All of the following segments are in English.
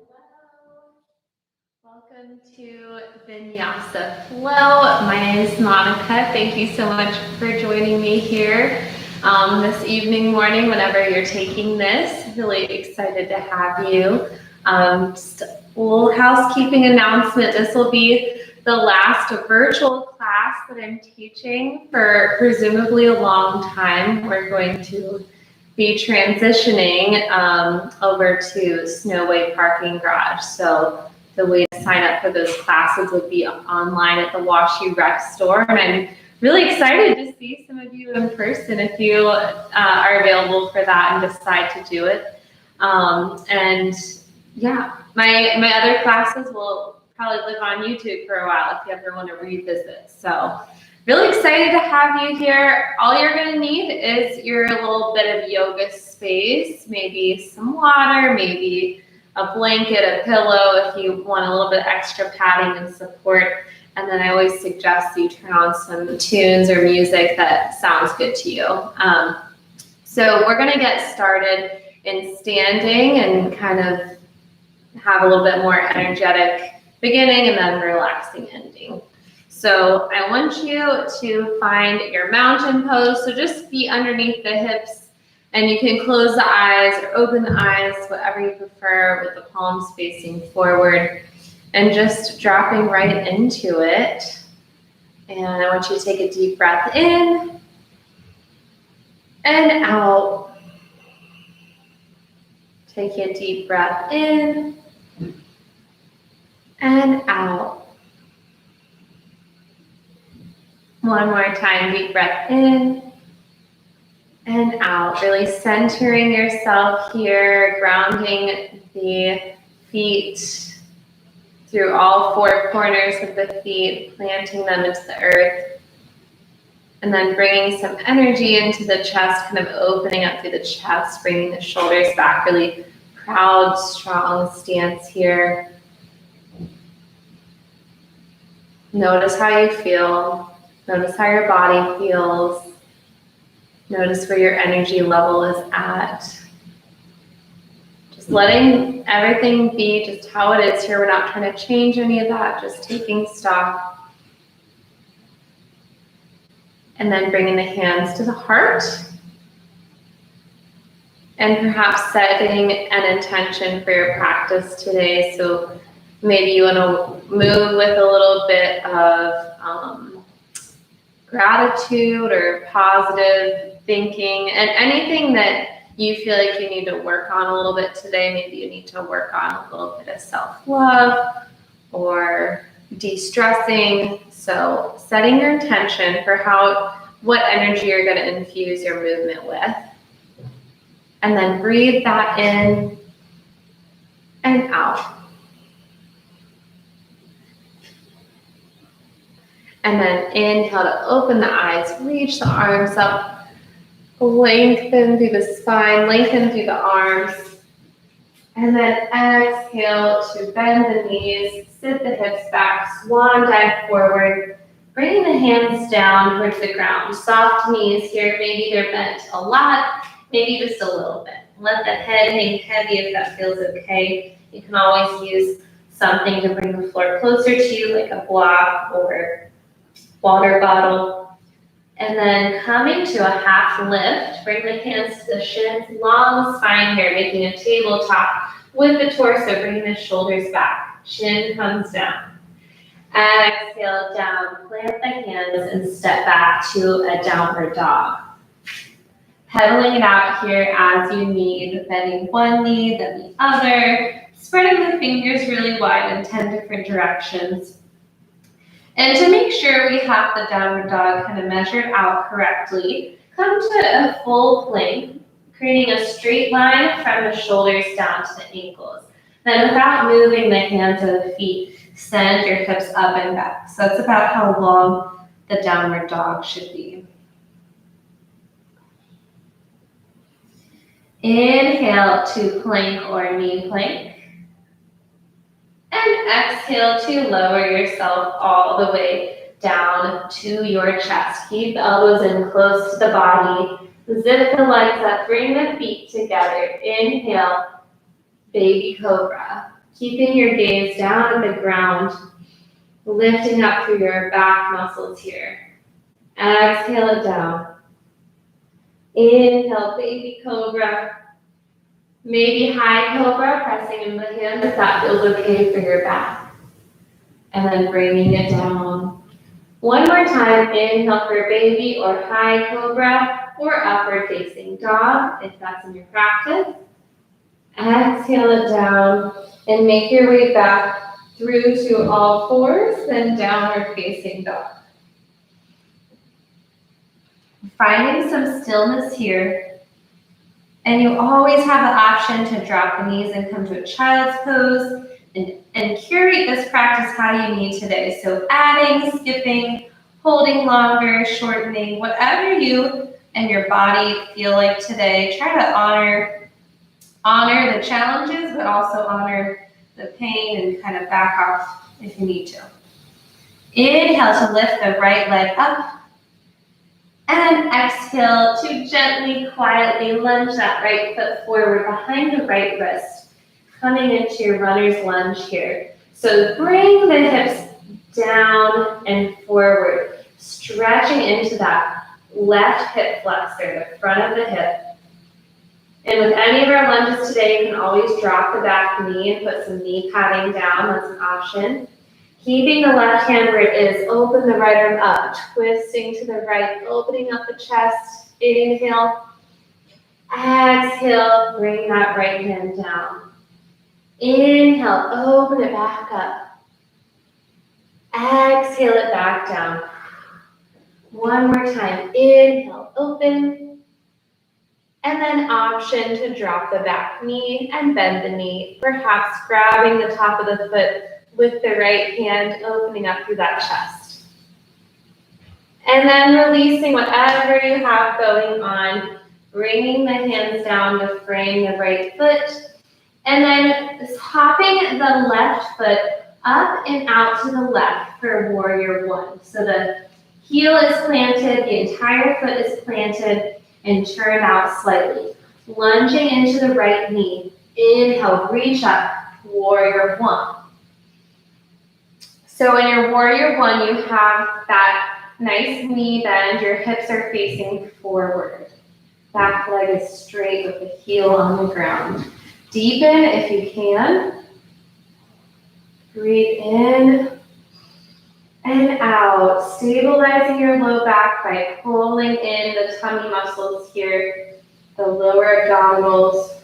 Hello. Welcome to Vinyasa Flow. My name is Monica. Thank you so much for joining me here this evening, morning, whenever you're taking this. Really excited to have you. Just a little housekeeping announcement. This will be the last virtual class that I'm teaching for presumably a long time. We're going to be transitioning over to Snowway Parking Garage. So the way to sign up for those classes would be online at the WashU Rec store. And I'm really excited to see some of you in person if you are available for that and decide to do it. And yeah, my other classes will probably live on YouTube for a while if you ever want to revisit. So really excited to have you here. All you're going to need is your little bit of yoga space, maybe some water, maybe a blanket, a pillow if you want a little bit extra padding and support. And then I always suggest you turn on some tunes or music that sounds good to you. So we're going to get started in standing and kind of have a little bit more energetic beginning and then relaxing ending. So I want you to find your mountain pose. So just feet underneath the hips, and you can close the eyes or open the eyes, whatever you prefer, with the palms facing forward, and just dropping right into it. And I want you to take a deep breath in and out. Take a deep breath in and out. One more time, deep breath in and out. Really centering yourself here, grounding the feet through all four corners of the feet, planting them into the earth. And then bringing some energy into the chest, kind of opening up through the chest, bringing the shoulders back, really proud, strong stance here. Notice how you feel. Notice how your body feels. Notice where your energy level is at. Just letting everything be just how it is here. We're not trying to change any of that, just taking stock. And then bringing the hands to the heart. And perhaps setting an intention for your practice today. So maybe you want to move with a little bit of gratitude or positive thinking, and anything that you feel like you need to work on a little bit today. Maybe you need to work on a little bit of self-love or de-stressing. So setting your intention for what energy you're going to infuse your movement with. And then breathe that in and out. And then inhale to open the eyes, reach the arms up, lengthen through the spine, lengthen through the arms. And then exhale to bend the knees, sit the hips back, swan dive forward, bringing the hands down towards the ground. Soft knees here, maybe they're bent a lot, maybe just a little bit. Let the head hang heavy if that feels okay. You can always use something to bring the floor closer to you, like a block or water bottle. And then coming to a half lift, bring the hands to the shins, long spine here, making a tabletop with the torso, bringing the shoulders back. Chin comes down. Exhale down, plant the hands and step back to a downward dog. Pedaling it out here as you need, bending one knee, then the other, spreading the fingers really wide in 10 different directions. And to make sure we have the downward dog kind of measured out correctly, come to a full plank, creating a straight line from the shoulders down to the ankles. Then without moving the hands or the feet, send your hips up and back. So that's about how long the downward dog should be. Inhale to plank or knee plank. And exhale to lower yourself all the way down to your chest. Keep the elbows in close to the body. Zip the legs up, bring the feet together. Inhale, baby cobra. Keeping your gaze down at the ground, lifting up through your back muscles here. Exhale it down. Inhale, baby cobra. Maybe high cobra, pressing in the hands if that feels okay for your back. And then bringing it down. One more time, inhale for baby or high cobra or upward facing dog, if that's in your practice. Exhale it down and make your way back through to all fours, then downward facing dog. Finding some stillness here. And you always have the option to drop the knees and come to a child's pose and curate this practice how you need today. So adding, skipping, holding longer, shortening, whatever you and your body feel like today. Try to honor the challenges, but also honor the pain and kind of back off if you need to. Inhale to lift the right leg up. And exhale to gently, quietly lunge that right foot forward behind the right wrist, coming into your runner's lunge here. So bring the hips down and forward, stretching into that left hip flexor, the front of the hip. And with any of our lunges today, you can always drop the back knee and put some knee padding down. That's an option. Keeping the left hand where it is, open the right arm up, twisting to the right, opening up the chest. Inhale. Exhale, bring that right hand down. Inhale, open it back up. Exhale it back down. One more time. Inhale, open. And then option to drop the back knee and bend the knee, perhaps grabbing the top of the foot with the right hand, opening up through that chest. And then releasing whatever you have going on, bringing the hands down to frame the right foot, and then hopping the left foot up and out to the left for warrior one. So the heel is planted, the entire foot is planted, and turn out slightly. Lunging into the right knee. Inhale, reach up, warrior one. So in your warrior one, you have that nice knee bend, your hips are facing forward. Back leg is straight with the heel on the ground. Deepen if you can. Breathe in and out, stabilizing your low back by pulling in the tummy muscles here, the lower abdominals.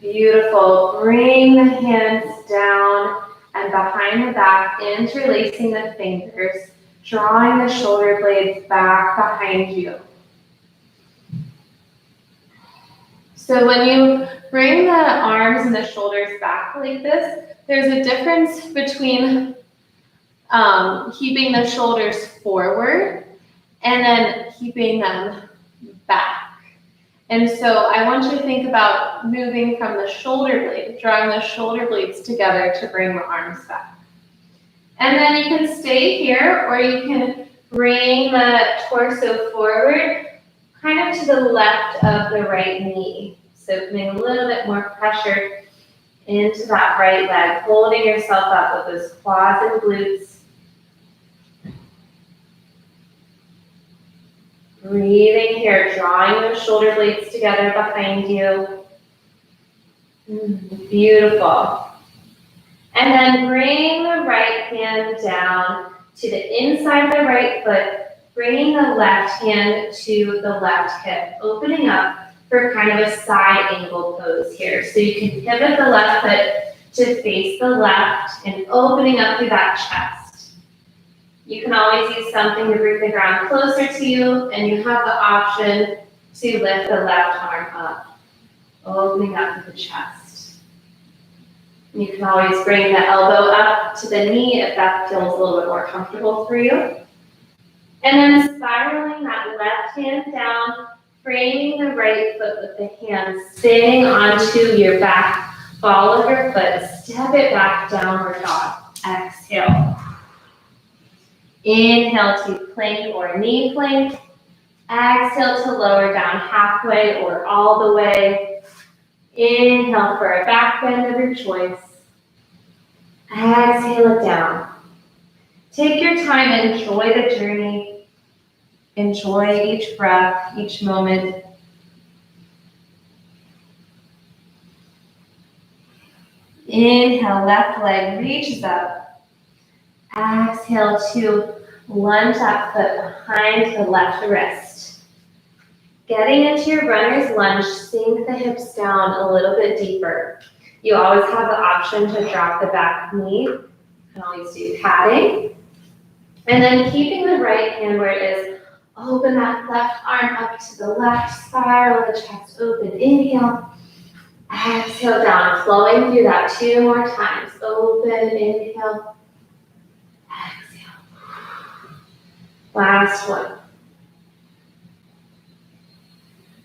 Beautiful. Bring the hands down and behind the back, interlacing the fingers, drawing the shoulder blades back behind you. So when you bring the arms and the shoulders back like this, there's a difference between keeping the shoulders forward and then keeping them back. And so I want you to think about moving from the shoulder blade, drawing the shoulder blades together to bring the arms back. And then you can stay here, or you can bring the torso forward, kind of to the left of the right knee. So putting a little bit more pressure into that right leg, holding yourself up with those quads and glutes. Breathing here, drawing those shoulder blades together behind you. Beautiful. And then bring the right hand down to the inside of the right foot, bringing the left hand to the left hip, opening up for kind of a side angle pose here. So you can pivot the left foot to face the left and opening up through that chest. You can always use something to bring the ground closer to you, and you have the option to lift the left arm up, opening up to the chest. You can always bring the elbow up to the knee if that feels a little bit more comfortable for you. And then spiraling that left hand down, framing the right foot with the hands, staying onto your back ball of your foot, step it back, downward dog. Exhale. Inhale to plank or knee plank. Exhale to lower down halfway or all the way. Inhale for a back bend of your choice. Exhale it down. Take your time and enjoy the journey. Enjoy each breath, each moment. Inhale, left leg reaches up. Exhale to lunge that foot behind the left wrist. Getting into your runner's lunge, sink the hips down a little bit deeper. You always have the option to drop the back knee. You can always do padding. And then keeping the right hand where it is, open that left arm up to the left, spiral the chest open. Inhale. Exhale down, flowing through that 2 more times. Open, inhale. Exhale. Last one.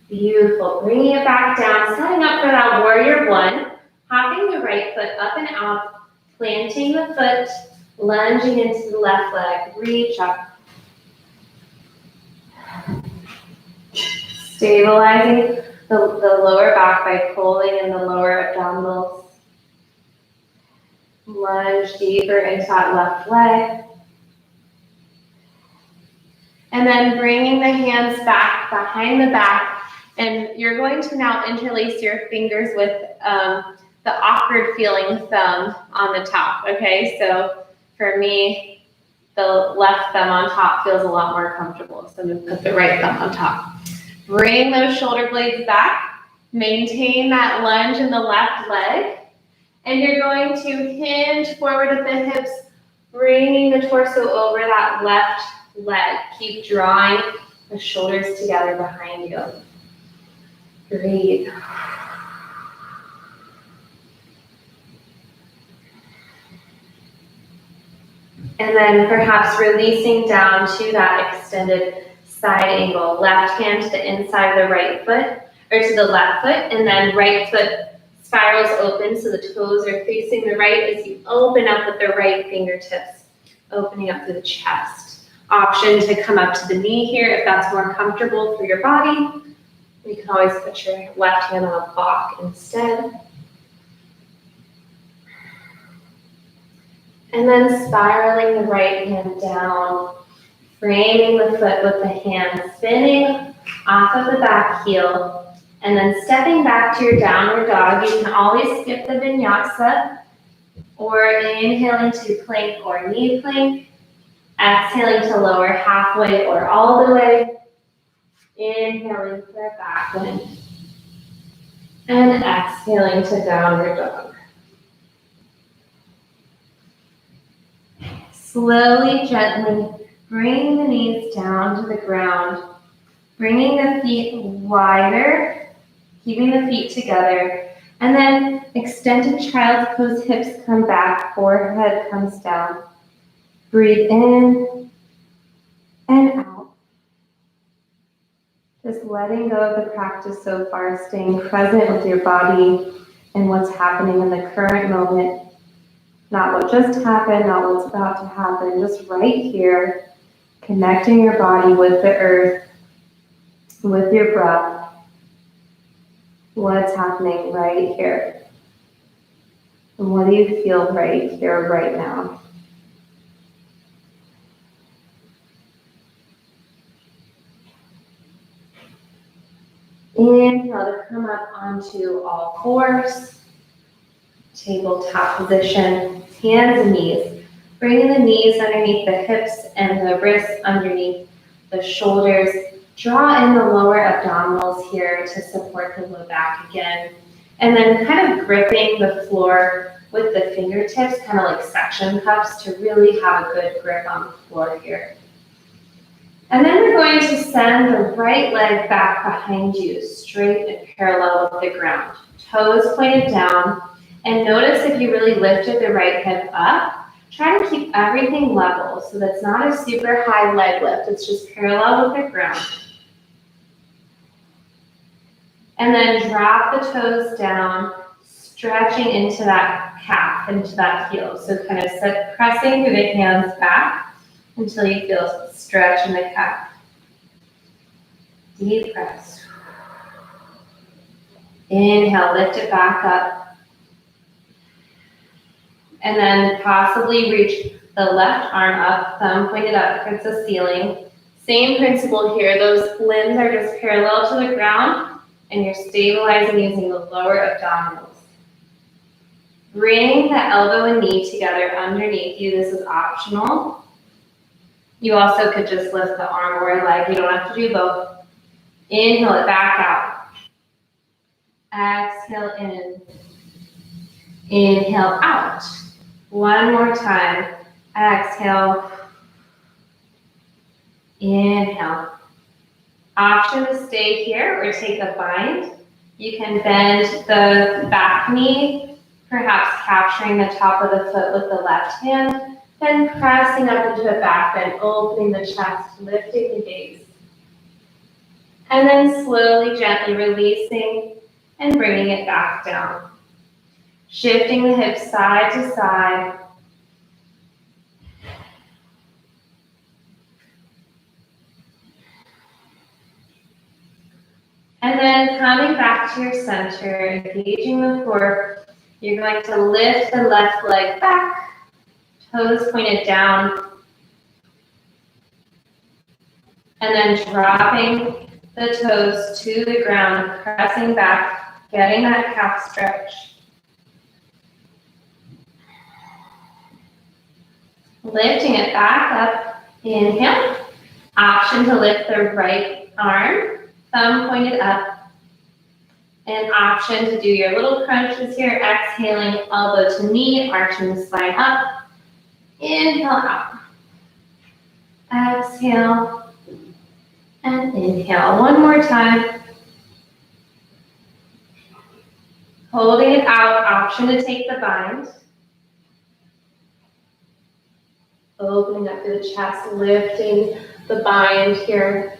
Beautiful. Bringing it back down, setting up for that warrior one. Hopping the right foot up and out, planting the foot, lunging into the left leg. Reach up. Stabilizing the lower back by pulling in the lower abdominals. Lunge deeper into that left leg. And then bringing the hands back behind the back. And you're going to now interlace your fingers with the awkward feeling thumb on the top, okay? So for me, the left thumb on top feels a lot more comfortable. So I'm gonna put the right thumb on top. Bring those shoulder blades back. Maintain that lunge in the left leg. And you're going to hinge forward at the hips, bringing the torso over that left leg. Keep drawing the shoulders together behind you. Breathe. And then perhaps releasing down to that extended side angle. Left hand to the inside of the right foot, or to the left foot, and then right foot spirals open so the toes are facing the right as you open up with the right fingertips, opening up to the chest. Option to come up to the knee here if that's more comfortable for your body. You can always put your left hand on a block instead. And then spiraling the right hand down, framing the foot with the hand, spinning off of the back heel, and then stepping back to your downward dog. You can always skip the vinyasa, or inhaling to plank or knee plank, exhaling to lower halfway or all the way, inhaling for a back bend, and exhaling to downward dog. Slowly, gently, bring the knees down to the ground, bringing the feet wider, keeping the feet together, and then extended child's pose, hips come back, forehead comes down. Breathe in and out. Just letting go of the practice so far, staying present with your body and what's happening in the current moment. Not what just happened, not what's about to happen, just right here, connecting your body with the earth, with your breath. What's happening right here? And what do you feel right here, right now? Inhale to come up onto all fours. Tabletop position, hands and knees. Bringing the knees underneath the hips and the wrists underneath the shoulders. Draw in the lower abdominals here to support the low back again. And then kind of gripping the floor with the fingertips, kind of like suction cups, to really have a good grip on the floor here. And then we're going to send the right leg back behind you, straight and parallel with the ground. Toes pointed down. And notice if you really lifted the right hip up, try to keep everything level. So that's not a super high leg lift. It's just parallel with the ground. And then drop the toes down, stretching into that calf, into that heel. So kind of pressing through the hands back until you feel stretch in the calf. Deep press. Inhale, lift it back up. And then possibly reach the left arm up, thumb pointed up towards the ceiling. Same principle here. Those limbs are just parallel to the ground, and you're stabilizing using the lower abdominals. Bring the elbow and knee together underneath you. This is optional. You also could just lift the arm or a leg. You don't have to do both. Inhale it back out. Exhale in. Inhale out. One more time. Exhale. Inhale. Option to stay here or take a bind. You can bend the back knee, perhaps capturing the top of the foot with the left hand, then pressing up into a back bend, opening the chest, lifting the gaze. And then slowly, gently releasing and bringing it back down. Shifting the hips side to side. And then coming back to your center, engaging the floor, you're going to lift the left leg back, toes pointed down, and then dropping the toes to the ground, pressing back, getting that calf stretch. Lifting it back up, inhale. Option to lift the right arm, thumb pointed up. An option to do your little crunches here, exhaling elbow to knee, arching the spine up. Inhale out. Exhale. And inhale. One more time. Holding it out, option to take the bind. Opening up through the chest, lifting the bind here.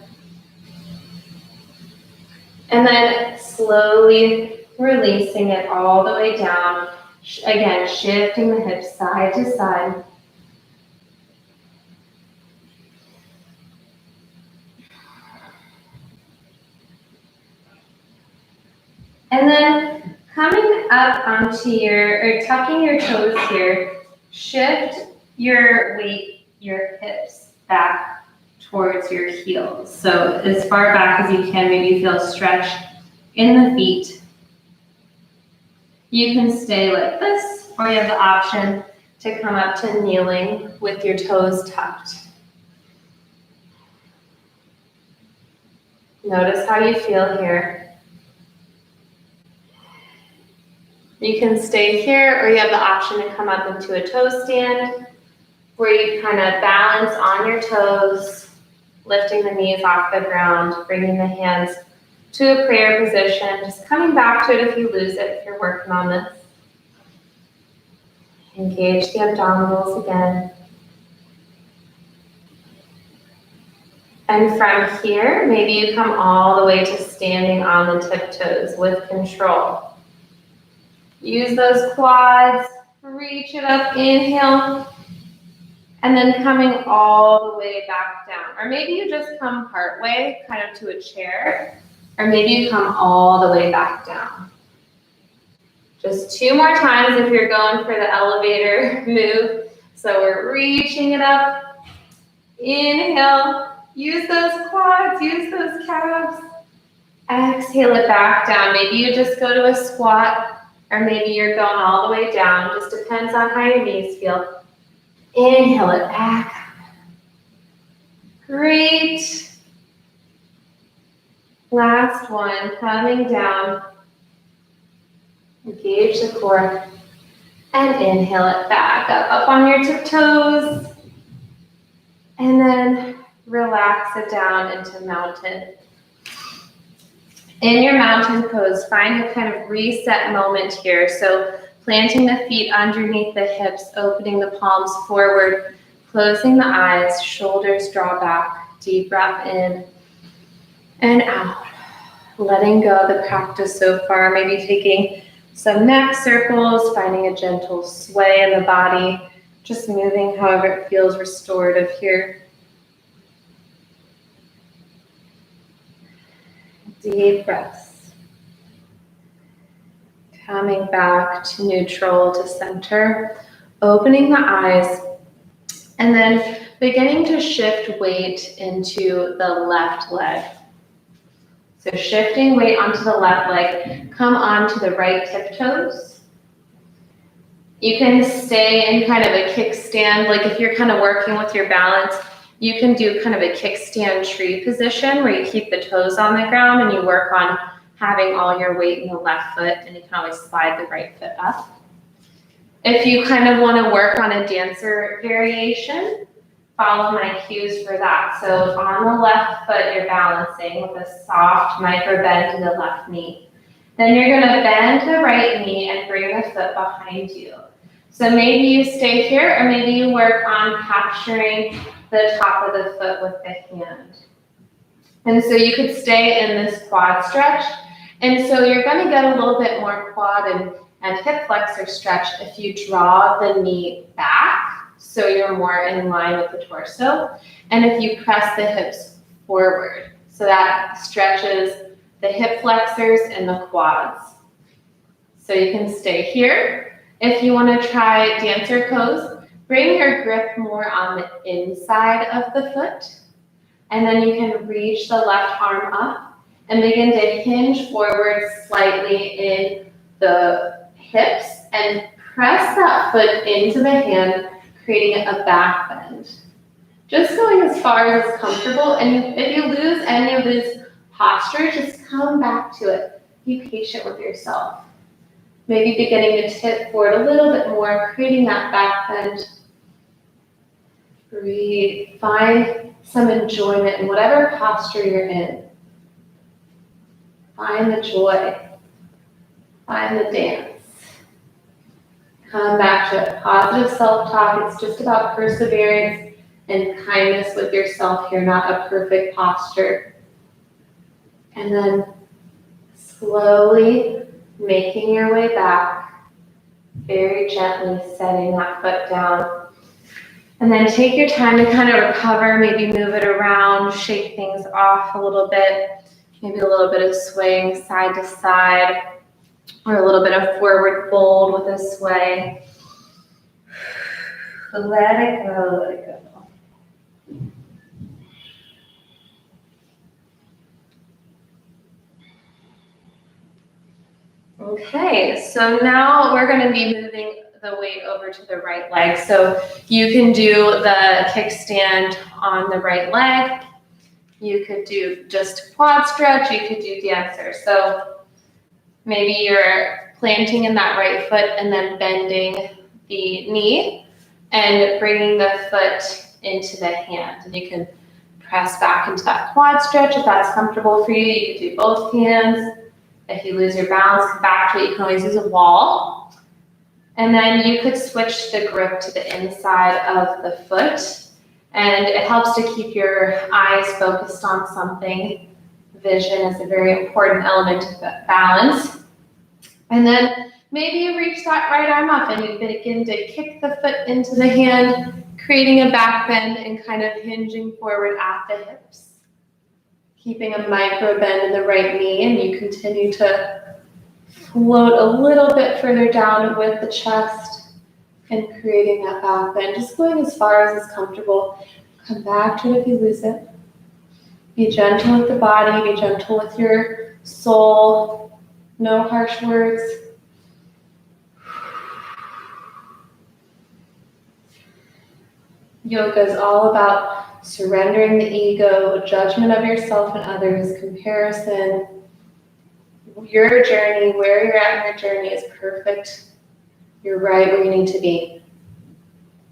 And then slowly releasing it all the way down. Again, shifting the hips side to side. And then coming up onto or tucking your toes here, shift your weight, your hips back towards your heels. So as far back as you can, maybe feel stretch in the feet. You can stay like this, or you have the option to come up to kneeling with your toes tucked. Notice how you feel here. You can stay here, or you have the option to come up into a toe stand, where you kind of balance on your toes, lifting the knees off the ground, bringing the hands to a prayer position, just coming back to it if you lose it, if you're working on this. Engage the abdominals again. And from here, maybe you come all the way to standing on the tiptoes with control. Use those quads, reach it up, inhale, and then coming all the way back down. Or maybe you just come part way, kind of to a chair, or maybe you come all the way back down. Just 2 more times if you're going for the elevator move. So we're reaching it up, inhale, use those quads, use those calves. Exhale it back down. Maybe you just go to a squat, or maybe you're going all the way down. Just depends on how your knees feel. Inhale it back. Great. Last one, coming down. Engage the core. And inhale it back up on your tiptoes. And then relax it down into mountain. In your mountain pose, find a kind of reset moment here. So planting the feet underneath the hips, opening the palms forward, closing the eyes, shoulders draw back, deep breath in and out. Letting go of the practice so far, maybe taking some neck circles, finding a gentle sway in the body, just moving however it feels restorative here. Deep breaths. coming back to neutral, to center, opening the eyes, and then beginning to shift weight into the left leg. So shifting weight onto the left leg, come onto the right tiptoes. You can stay in kind of a kickstand, like if you're kind of working with your balance, you can do kind of a kickstand tree position where you keep the toes on the ground and you work on having all your weight in the left foot, and you can always slide the right foot up. If you kind of want to work on a dancer variation, follow my cues for that. So on the left foot, you're balancing with a soft micro bend to the left knee. Then you're going to bend the right knee and bring the foot behind you. So maybe you stay here, or maybe you work on capturing the top of the foot with the hand. And so you could stay in this quad stretch. And so you're going to get a little bit more quad and hip flexor stretch if you draw the knee back, so you're more in line with the torso. And if you press the hips forward, so that stretches the hip flexors and the quads. So you can stay here. If you want to try dancer pose, bring your grip more on the inside of the foot, and then you can reach the left arm up and begin to hinge forward slightly in the hips and press that foot into the hand, creating a back bend. Just going as far as is comfortable, and if you lose any of this posture, just come back to it. Be patient with yourself. Maybe beginning to tip forward a little bit more, creating that back bend. Breathe. Find some enjoyment in whatever posture you're in. Find the joy. Find the dance. Come back to it. Positive self-talk. It's just about perseverance and kindness with yourself here, not a perfect posture. And then slowly making your way back, very gently setting that foot down. And then take your time to kind of recover, maybe move it around, shake things off a little bit, maybe a little bit of swaying side to side, or a little bit of forward fold with a sway. Let it go, let it go. Okay, so now we're going to be moving the weight over to the right leg. So you can do the kickstand on the right leg. You could do just quad stretch. You could do dancer. So maybe you're planting in that right foot and then bending the knee and bringing the foot into the hand. And you can press back into that quad stretch if that's comfortable for you. You could do both hands. If you lose your balance, come back to it. You can always use a wall. And then you could switch the grip to the inside of the foot. And it helps to keep your eyes focused on something. Vision is a very important element of balance. And then maybe you reach that right arm up and you begin to kick the foot into the hand, creating a back bend and kind of hinging forward at the hips. Keeping a micro bend in the right knee, and you continue to float a little bit further down with the chest and creating that back bend. Just going as far as is comfortable. Come back to it if you lose it. Be gentle with the body, be gentle with your soul. No harsh words. Yoga is all about surrendering the ego, judgment of yourself and others, comparison. Your journey, where you're at in your journey is perfect. You're right where you need to be.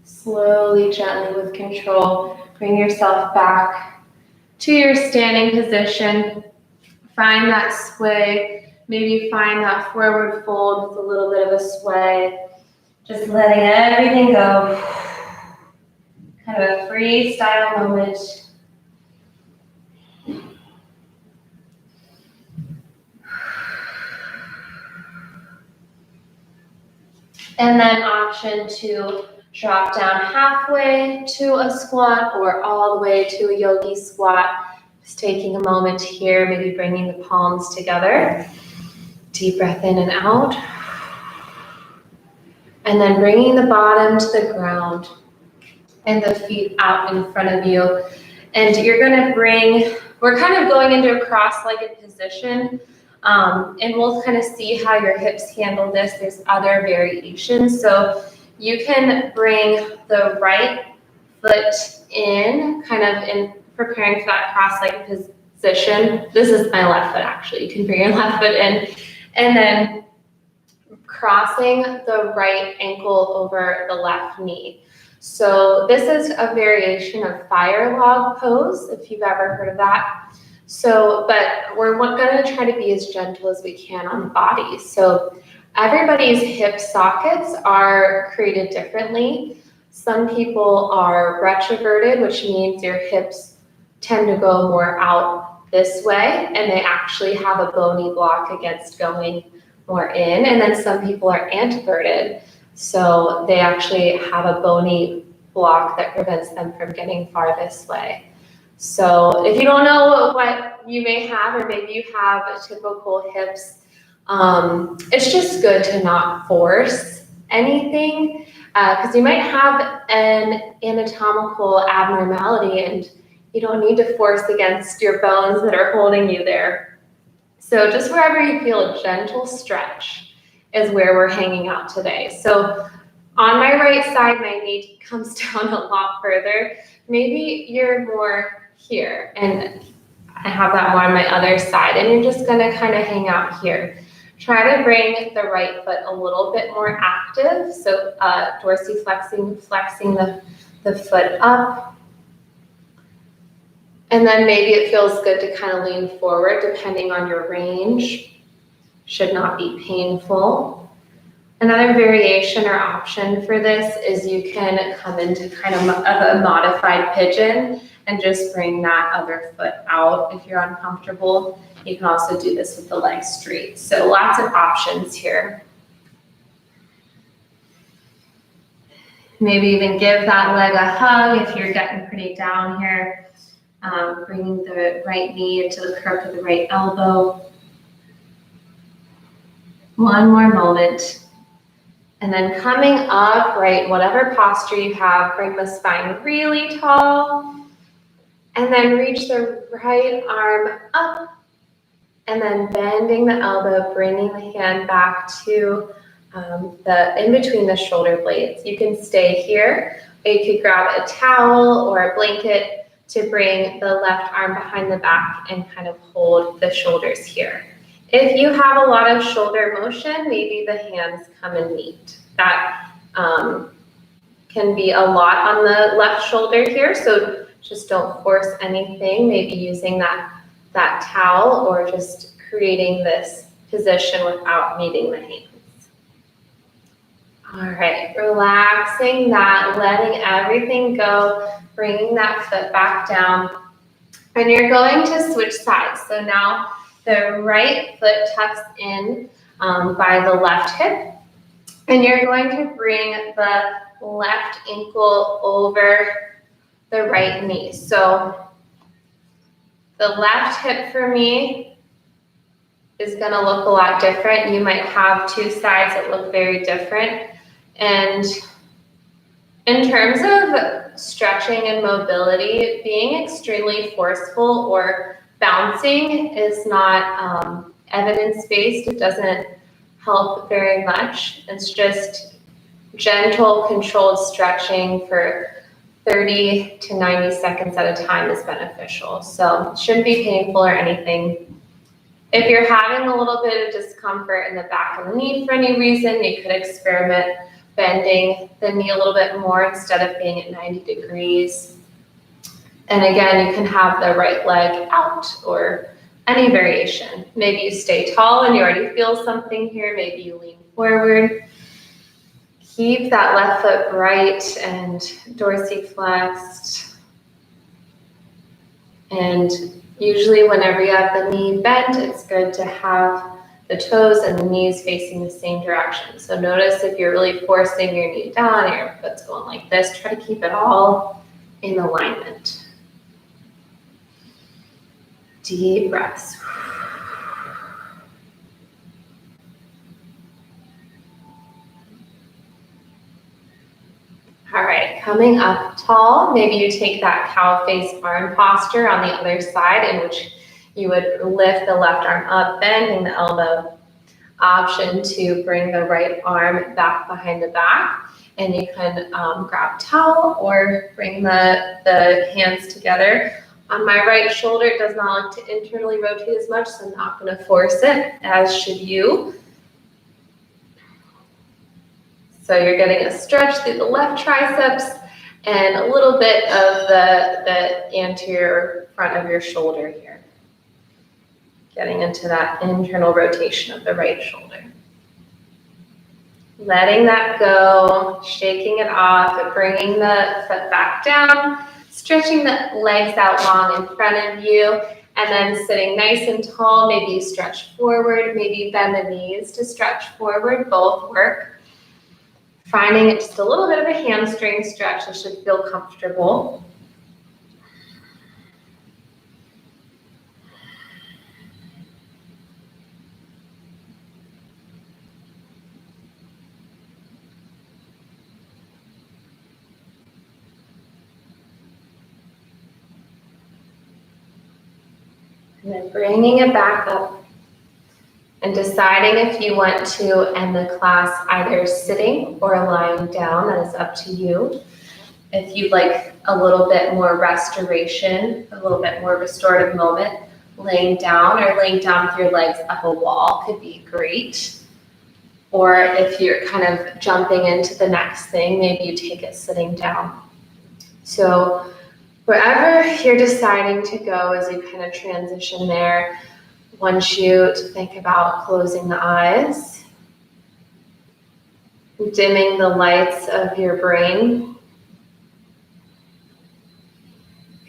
Slowly, gently, with control, bring yourself back to your standing position. Find that sway. Maybe find that forward fold with a little bit of a sway. Just letting everything go. Kind of a freestyle moment. And then option to drop down halfway to a squat or all the way to a yogi squat. Just taking a moment here, maybe bringing the palms together. Deep breath in and out. And then bringing the bottom to the ground and the feet out in front of you. And you're gonna we're kind of going into a cross-legged position, and we'll kind of see how your hips handle this. There's other variations. So you can bring the right foot in, kind of in preparing for that cross-legged position. This is my left foot actually. You can bring your left foot in, and then crossing the right ankle over the left knee. So this is a variation of fire log pose, if you've ever heard of that. So, but we're going to try to be as gentle as we can on the body. So everybody's hip sockets are created differently. Some people are retroverted, which means your hips tend to go more out this way, and they actually have a bony block against going more in. And then some people are anteverted, so they actually have a bony block that prevents them from getting far this way. So if you don't know what you may have, or maybe you have a typical hips, it's just good to not force anything, because you might have an anatomical abnormality and you don't need to force against your bones that are holding you there. So just wherever you feel a gentle stretch is where we're hanging out today. So on my right side, my knee comes down a lot further. Maybe you're more here, and I have that more on my other side, and you're just gonna kind of hang out here. Try to bring the right foot a little bit more active. So dorsiflexing the foot up. And then maybe it feels good to kind of lean forward depending on your range. Should not be painful. Another variation or option for this is you can come into kind of a modified pigeon and just bring that other foot out if you're uncomfortable. You can also do this with the legs straight. So lots of options here. Maybe even give that leg a hug if you're getting pretty down here. Bringing the right knee to the crook of the right elbow. One more moment. And then coming up, right, whatever posture you have, bring the spine really tall. And then reach the right arm up. And then bending the elbow, bringing the hand back to in between the shoulder blades. You can stay here, or you could grab a towel or a blanket to bring the left arm behind the back and kind of hold the shoulders here. If you have a lot of shoulder motion, maybe the hands come and meet. That can be a lot on the left shoulder here, so just don't force anything, maybe using that towel or just creating this position without meeting the hands. All right, relaxing that, letting everything go, bringing that foot back down. And you're going to switch sides. So now the right foot tucks in by the left hip, and you're going to bring the left ankle over the right knee. So the left hip for me is going to look a lot different. You might have two sides that look very different. And in terms of stretching and mobility, being extremely forceful or bouncing is not evidence-based. It doesn't help very much. It's just gentle, controlled stretching for 30 to 90 seconds at a time is beneficial. So it shouldn't be painful or anything. If you're having a little bit of discomfort in the back of the knee for any reason, you could experiment bending the knee a little bit more instead of being at 90 degrees. And again, you can have the right leg out or any variation. Maybe you stay tall and you already feel something here. Maybe you lean forward. Keep that left foot bright and dorsiflexed. And usually whenever you have the knee bent, it's good to have the toes and the knees facing the same direction. So notice if you're really forcing your knee down and your foot's going like this, try to keep it all in alignment. Deep breaths. coming up tall. Maybe you take that cow face arm posture on the other side, in which you would lift the left arm up, bending the elbow. Option to bring the right arm back behind the back, and you can grab towel or bring the hands together. On my right shoulder, it does not like to internally rotate as much, so I'm not going to force it, as should you. So you're getting a stretch through the left triceps and a little bit of the anterior front of your shoulder here. Getting into that internal rotation of the right shoulder. Letting that go, shaking it off, bringing the foot back down, stretching the legs out long in front of you, and then sitting nice and tall. Maybe you stretch forward, maybe you bend the knees to stretch forward, both work. Finding it just a little bit of a hamstring stretch, it should feel comfortable. And then bringing it back up and deciding if you want to end the class either sitting or lying down. That is up to you. If you'd like a little bit more restoration, a little bit more restorative moment, laying down with your legs up a wall could be great. Or if you're kind of jumping into the next thing, maybe you take it sitting down. So wherever you're deciding to go as you kind of transition there, I want you to think about closing the eyes, dimming the lights of your brain,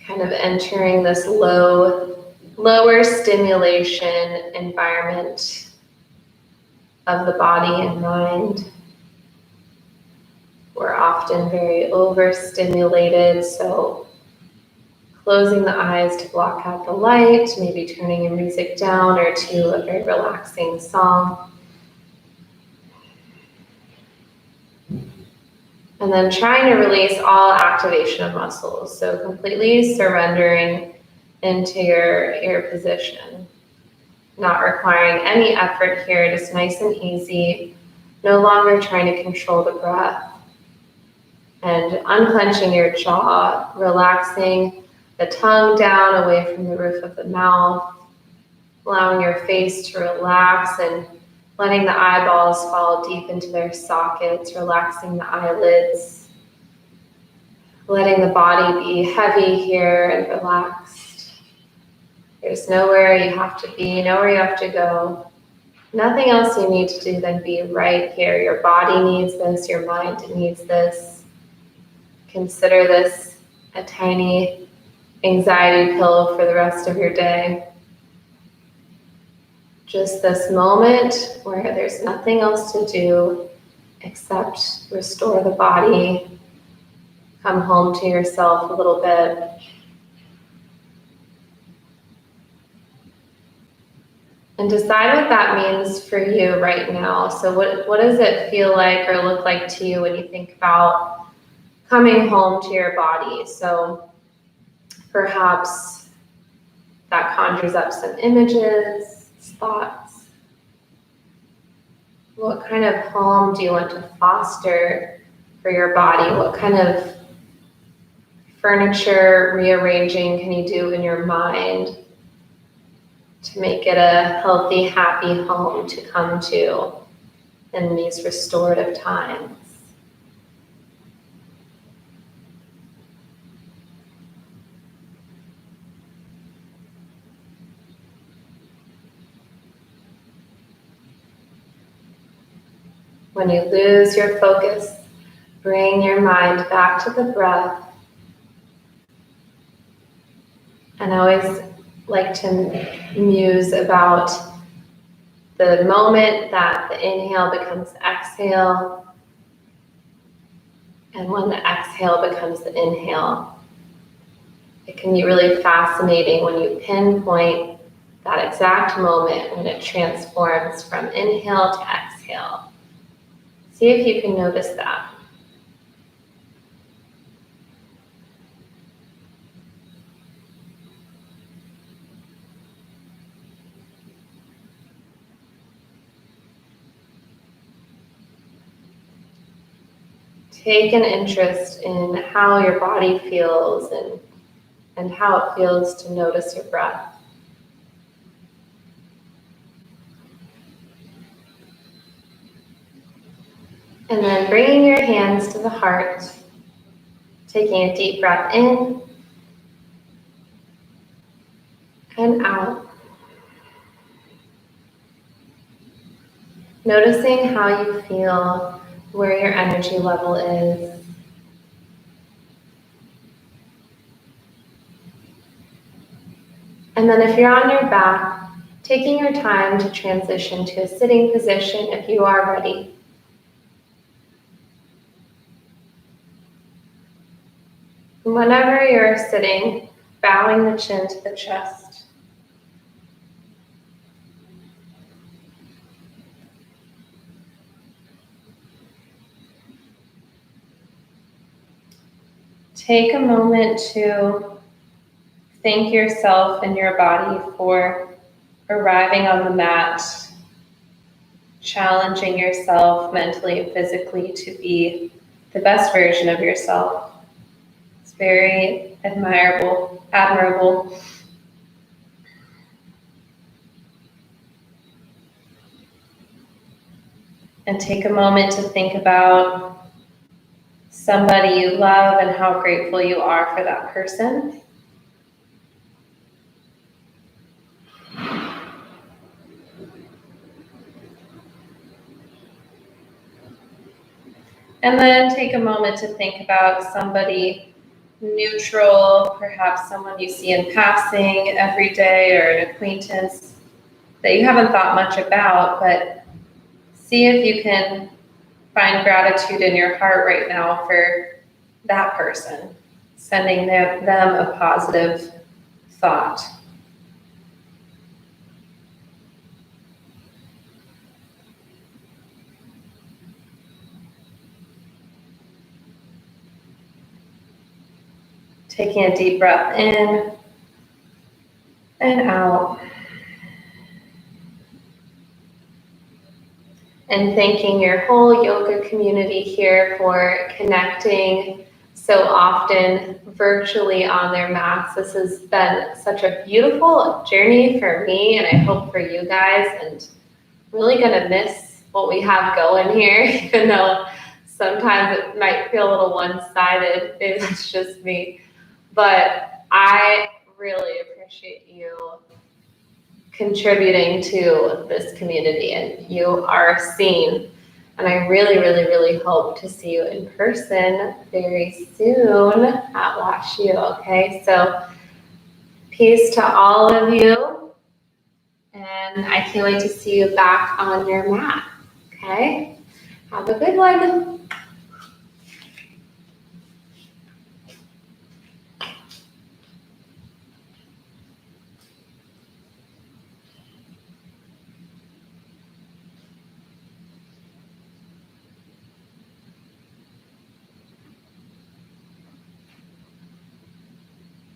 kind of entering this lower stimulation environment of the body and mind. We're often very overstimulated, so closing the eyes to block out the light, maybe turning your music down or to a very relaxing song. And then trying to release all activation of muscles. So completely surrendering into your position. Not requiring any effort here, just nice and easy. No longer trying to control the breath. And unclenching your jaw, relaxing the tongue down away from the roof of the mouth, allowing your face to relax and letting the eyeballs fall deep into their sockets, relaxing the eyelids, letting the body be heavy here and relaxed. There's nowhere you have to be, nowhere you have to go. Nothing else you need to do than be right here. Your body needs this, your mind needs this. Consider this a tiny anxiety pill for the rest of your day. Just this moment where there's nothing else to do except restore the body, come home to yourself a little bit. And decide what that means for you right now. So what does it feel like or look like to you when you think about coming home to your body? So perhaps that conjures up some images, thoughts. What kind of home do you want to foster for your body? What kind of furniture rearranging can you do in your mind to make it a healthy, happy home to come to in these restorative times? When you lose your focus, bring your mind back to the breath. And I always like to muse about the moment that the inhale becomes exhale and when the exhale becomes the inhale. It can be really fascinating when you pinpoint that exact moment when it transforms from inhale to exhale. See if you can notice that. take an interest in how your body feels and how it feels to notice your breath. And then bringing your hands to the heart, taking a deep breath in and out. Noticing how you feel, where your energy level is. And then if you're on your back, taking your time to transition to a sitting position if you are ready. And whenever you're sitting, bowing the chin to the chest. Take a moment to thank yourself and your body for arriving on the mat, challenging yourself mentally and physically to be the best version of yourself. It's very admirable. And take a moment to think about somebody you love and how grateful you are for that person. And then take a moment to think about somebody neutral, perhaps someone you see in passing every day or an acquaintance that you haven't thought much about, but see if you can find gratitude in your heart right now for that person, sending them a positive thought. Taking a deep breath in and out. And thanking your whole yoga community here for connecting so often virtually on their mats. This has been such a beautiful journey for me, and I hope for you guys, and really gonna miss what we have going here, even though sometimes it might feel a little one-sided. Maybe that's just me. But I really appreciate you contributing to this community, and you are seen. And I really, really, really hope to see you in person very soon at WashU, okay? So peace to all of you, and I can't wait to see you back on your mat, okay? Have a good one.